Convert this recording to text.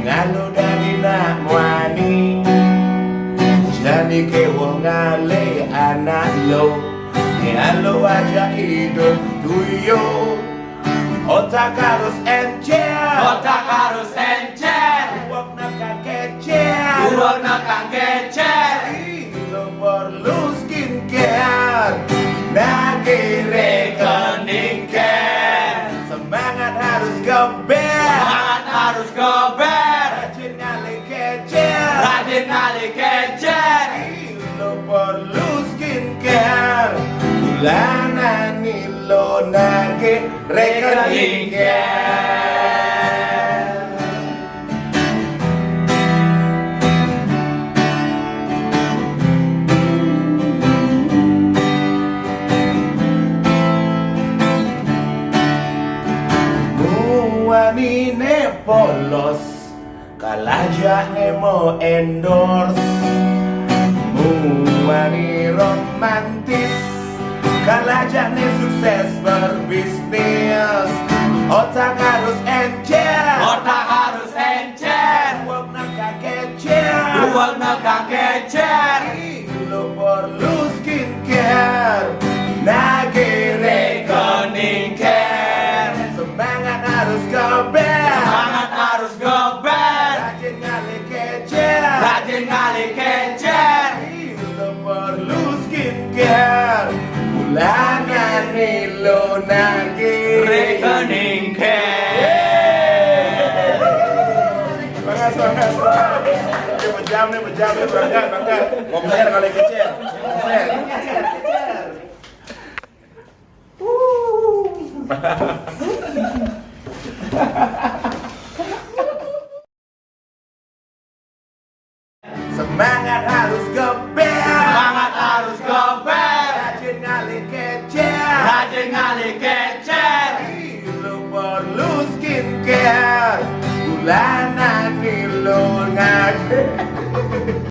ngalo dari nak wani jadi ke wong ale anak lo ngalo aja hidup tuyo otak harus encer uang nak kecer lo perlu skincare nagi rekening care semangat harus geber rajin ngali kecer lo perlu skincare bulanan lo nagi rekening care. Wanine polos kalaja mo endorse wani romantis kalaja sukses berbisnis otak harus encer uang nak kecer lo perlu skincare nagi rekening care semangat harus geber rajin ngali kecer lo perlu skincare bulanan lo nagi rekening care. Semangat berjam nih berangkat ngomongnya kali kecer semangat harus geber rajin ngali kecer lo perlu skincare bulanan lo ngali